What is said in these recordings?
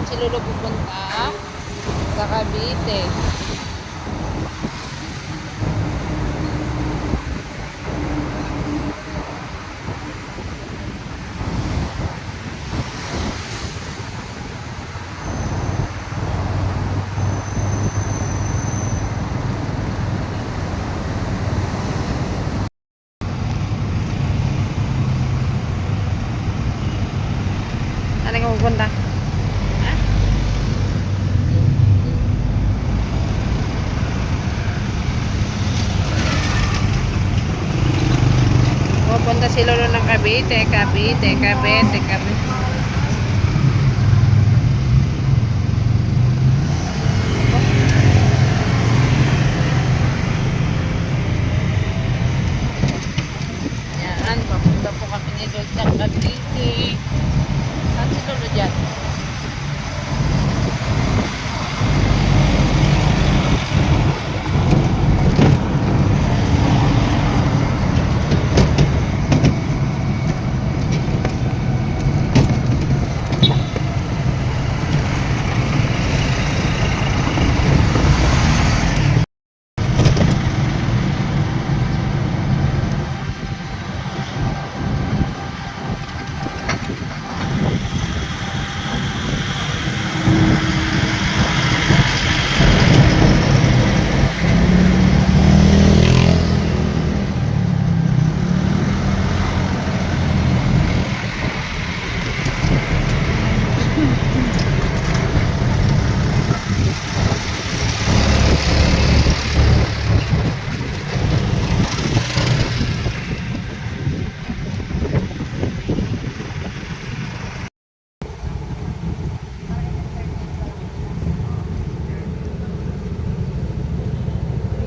si Lolo pupunta sa Cavite. Saan ka pupunta? Ha? Pupunta si Lolo ng Cavite, Cavite, Cavite, Cavite. Yan, papunta po kami ni Lolo ng Cavite. Saan si Lolo dyan?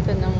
Ito ng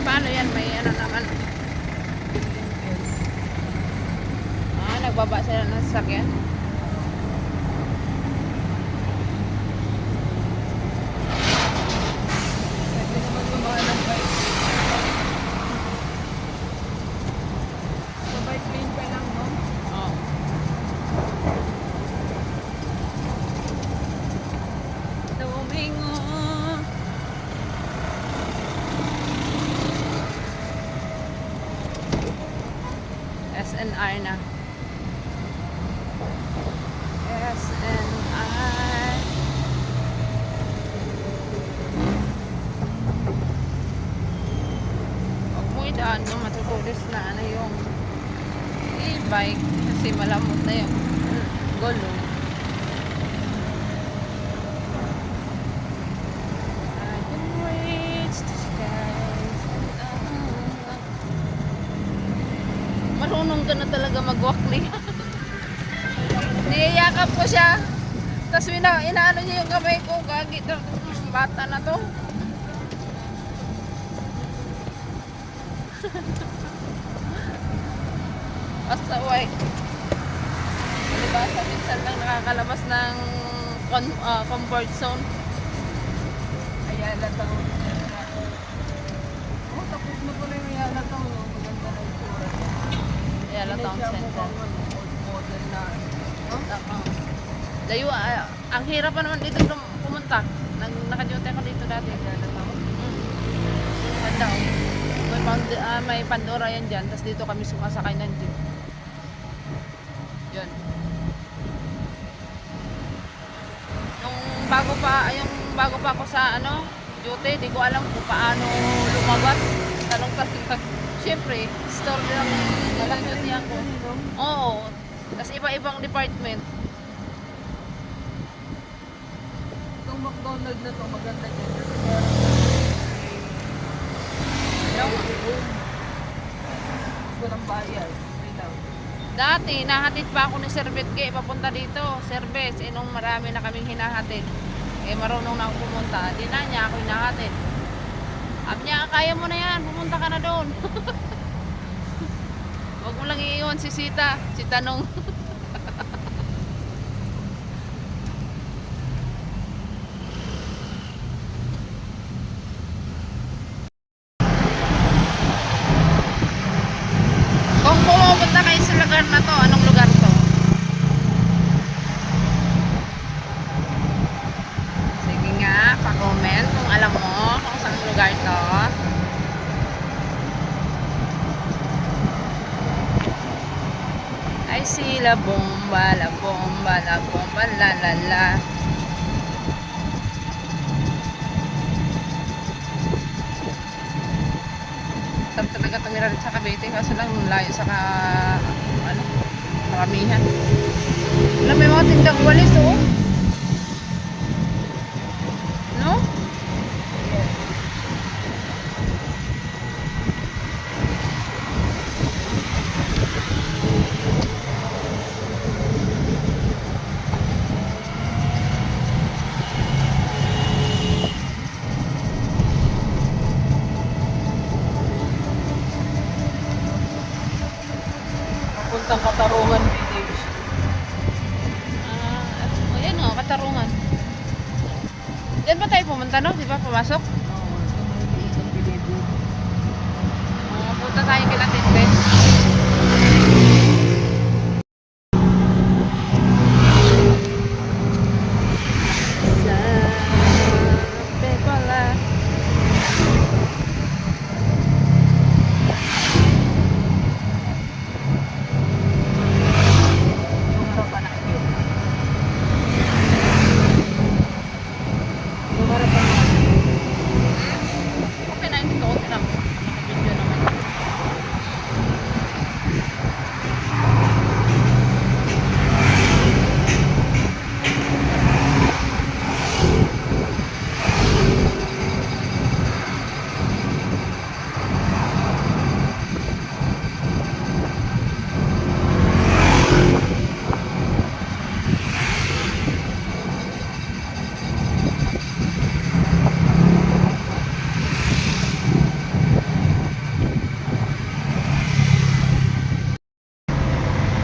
paano yan? May ano naman. Nagbaba sila ng sasakyan. Pwede naman gumawa ng bike. Sa bike lane pa lang, no? Oh. Domingo. SNR na. SNR. Huwag mo idaan, no? Matutulis na ano yung e-bike kasi malamot na yung gulong. I can reach the skies and up. Marunong ka na talaga mag-walk niya. Niyayakap ko siya. Tapos inaano niya yung kamay ko. Gagi to. Bata na to. Basta uway. Diba? Sa minsan lang nakakalabas ng comfort zone. Ayala Town. Oh, tapos na pala yung Ayala Town, no? Maganda na yung tura. Ayala Town Hindi siya Center. mukhang old model na. Tama. Layo, ang hirap pa naman dito pumunta. Naka-duty ako dito dati. Ayala Town. Ganda oh. May Pandora yan dyan. Tapos dito kami sumasakay ng jeep. Yun. Yung bago pa ako sa duty, di ko alam kung paano lumabas. Talong-talong. Siyempre, store lang duty ako. Oo. Tapos iba-ibang department. Itong McDonald's na to, maganda din. Kasi meron na Yung, walang bayad. Free lang. dati, nahatid pa ako ni Sir Betge papunta dito. Service, nung marami na kaming hinahatid. Marunong na ako pumunta. Di na niya ako hinahatid. Sabi niya, kaya mo na yan, pumunta ka na doon. Huwag mo lang iiwan si Sita, si Tanong. Kung pumunta kayo sa lugar na to, anong lugar to? Sige nga, pa-comment kung alam mo kung saan lugar to. Ay sila bomba, la bomba, la bomba, la la la. Sarap talaga tumira rin sa Cavite kaso lang layo sa ano, karamihan. Alam, may mga tindang walis oh. No? Papuntang Katarungan Village. Ayan o, Katarungan. Diyan ba tayo pumunta no? Di ba pumasok? Oo, ito may liitang bilibo. Punta tayo kila Tinte. Sabi pala. Sumarap pa na yun. Sumarap pa na yun. Okay na ito. Okay na. Naka-video naman.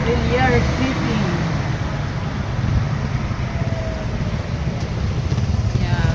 Villar City. Yeah.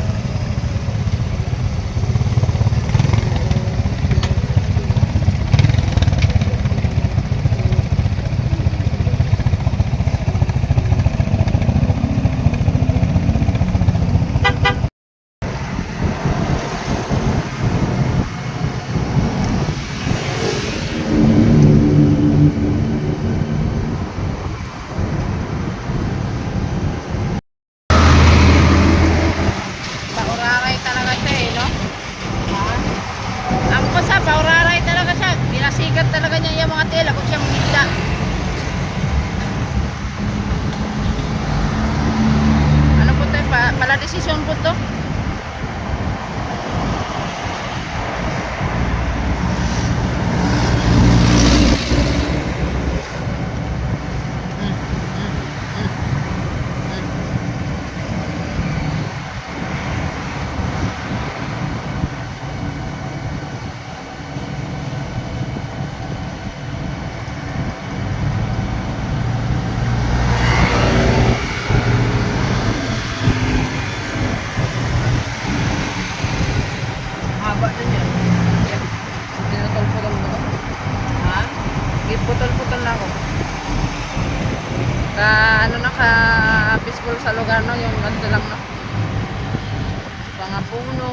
Pauraray talaga siya eh, no? Ang basa, pauraray talaga siya. Binasikat talaga niya yung mga tela kung siya mangita. Ano po tayo? Pala desisyon po to? Haba din yan. Pinutol-putol mo to? Ha? Putol-putol na ako. Ano na peaceful sa lugar no, yung ganito lang no. Mga puno.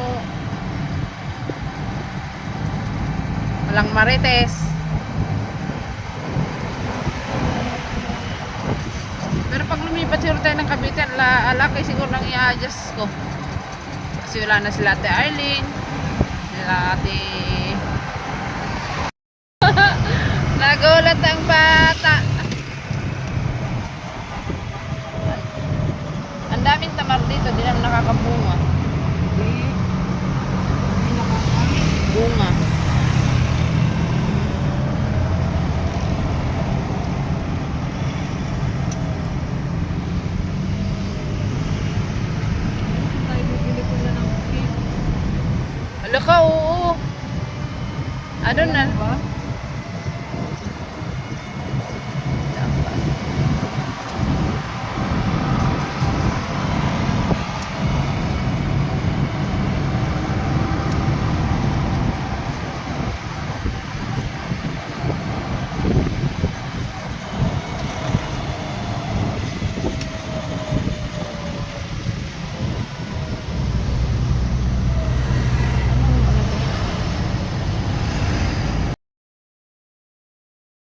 Walang marites. Pero pag lumipat siguro tayo ng Cavite, alakay siguro nang i-adjust ko. Kasi wala na sila Ate Arlene. Sila Ate... Nagulat ang bata. Ang daming tamar dito, di naman nakakabunga. Ano na? Ba?